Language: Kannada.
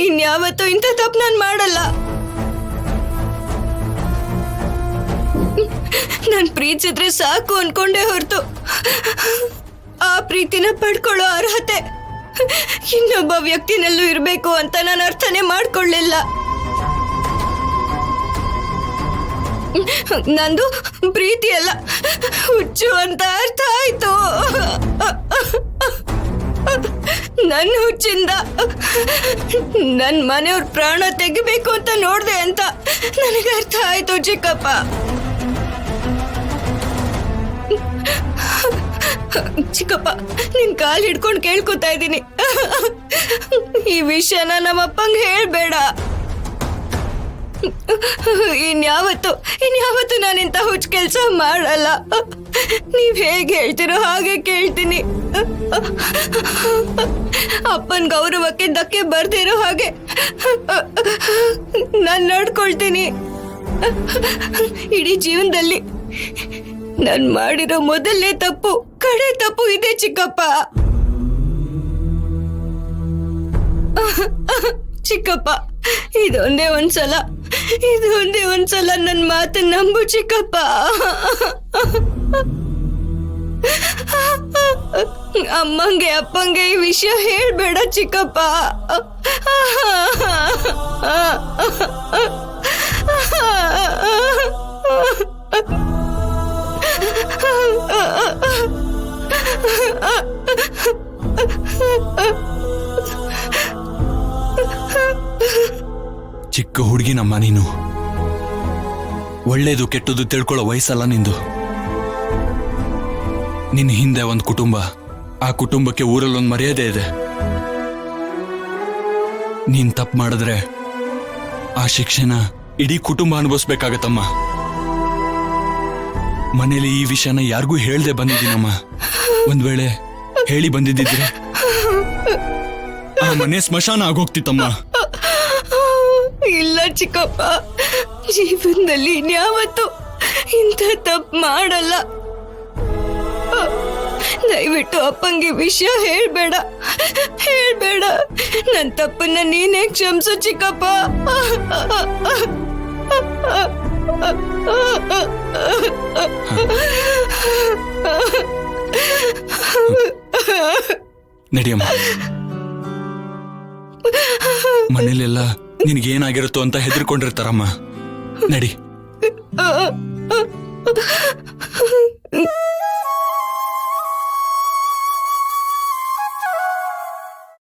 ಇನ್ಯಾವತ್ತೂ ಇಂಥ ತಪ್ಪು ನಾನು ಮಾಡಲ್ಲ. ನಾನು ಪ್ರೀತಿಸಿದ್ರೆ ಸಾಕು ಅನ್ಕೊಂಡೆ ಹೊರತು ಆ ಪ್ರೀತಿನ ಪಡ್ಕೊಳ್ಳೋ ಅರ್ಹತೆ ಇನ್ನೊಬ್ಬ ವ್ಯಕ್ತಿನಲ್ಲೂ ಇರಬೇಕು ಅಂತ ನಾನು ಅರ್ಥನೇ ಮಾಡ್ಕೊಳ್ಳಿಲ್ಲ. ನಂದು ಪ್ರೀತಿ ಅಲ್ಲ, ಹುಚ್ಚು ಅಂತ ಅರ್ಥ ಆಯ್ತು. ನನ್ನ ಹುಚ್ಚಿಂದ ನನ್ನ ಮನೆಯವ್ರ ಪ್ರಾಣ ತೆಗಿಬೇಕು ಅಂತ ನೋಡ್ದೆ ಅಂತ ನನಗೆ ಅರ್ಥ ಆಯ್ತು ಚಿಕ್ಕಪ್ಪ. ಚಿಕ್ಕಪ್ಪ, ನಿನ್ ಕಾಲ್ ಹಿಡ್ಕೊಂಡು ಕೇಳ್ಕೊತಾ ಇದ್ದೀನಿ, ಈ ವಿಷಯನ ನಮ್ಮಪ್ಪಂಗೆ ಹೇಳ್ಬೇಡ. ಇನ್ಯಾವತ್ತು ನಾನಿಂತ ಹುಚ್ಚ ಕೆಲ್ಸ ಮಾಡಲ್ಲ. ನೀವ್ ಹೇಗೆ ಹೇಳ್ತಿರೋ ಹಾಗೆ ಕೇಳ್ತೀನಿ. ಅಪ್ಪನ್ ಗೌರವಕ್ಕೆ ಧಕ್ಕೆ ಬರ್ದಿರೋ ಹಾಗೆ ನಾನ್ ನಡ್ಕೊಳ್ತೀನಿ. ಇಡೀ ಜೀವನದಲ್ಲಿ ನಾನ್ ಮಾಡಿರೋ ಮೊದಲನೇ ತಪ್ಪು, ಕಡೆ ತಪ್ಪು ಇದೆ ಚಿಕ್ಕಪ್ಪ. ಚಿಕ್ಕಪ್ಪ, ಇದೊಂದೇ ಒಂದ್ಸಲ ನನ್ನ ಮಾತನ್ನ ನಂಬು ಚಿಕ್ಕಪ್ಪ. ಅಮ್ಮಂಗೆ ಅಪ್ಪಂಗೆ ಈ ವಿಷಯ ಹೇಳ್ಬೇಡ ಚಿಕ್ಕಪ್ಪ. ಚಿಕ್ಕ ಹುಡುಗಿನಮ್ಮ ನೀನು. ಒಳ್ಳೇದು ಕೆಟ್ಟದ್ದು ತಿಳ್ಕೊಳ್ಳೋ ವಯಸ್ಸಲ್ಲ ನಿಂದು. ನಿನ್ನ ಹಿಂದೆ ಒಂದು ಕುಟುಂಬ, ಆ ಕುಟುಂಬಕ್ಕೆ ಊರಲ್ಲೊಂದು ಮರ್ಯಾದೆ ಇದೆ. ನೀನ್ ತಪ್ಪು ಮಾಡಿದ್ರೆ ಆ ಶಿಕ್ಷೆನ ಇಡೀ ಕುಟುಂಬ ಅನುಭವಿಸ್ಬೇಕಾಗತ್ತಮ್ಮ. ಮನೇಲಿ ಈ ವಿಷಯನ ಯಾರಿಗೂ ಹೇಳ್ದೆ ಬಂದಿದ್ದೀನಮ್ಮ. ಒಂದ್ ವೇಳೆ ಹೇಳಿ ಬಂದಿದ್ದಿದ್ರೆ ಆ ಮನೆ ಸ್ಮಶಾನ ಆಗೋಗ್ತಿತ್ತಮ್ಮ. ಇಲ್ಲ ಚಿಕ್ಕಪ್ಪ, ಜೀವನದಲ್ಲಿ ಇನ್ಯಾವತ್ತೂ ಇಂಥ ತಪ್ಪು ಮಾಡಲ್ಲ. ದಯವಿಟ್ಟು ಅಪ್ಪಂಗೆ ವಿಷಯ ಹೇಳ್ಬೇಡ. ನನ್ನ ತಪ್ಪನ್ನ ನೀನೇ ಕ್ಷಮಿಸು ಚಿಕ್ಕಪ್ಪ. ನಡಿಯಮ್ಮ. ಮನೇಲೆಲ್ಲ ನಿನ್ಗೇನಾಗಿರುತ್ತೋ ಅಂತ ಹೆದರ್ಕೊಂಡಿರ್ತಾರಮ್ಮ. ನಡಿ.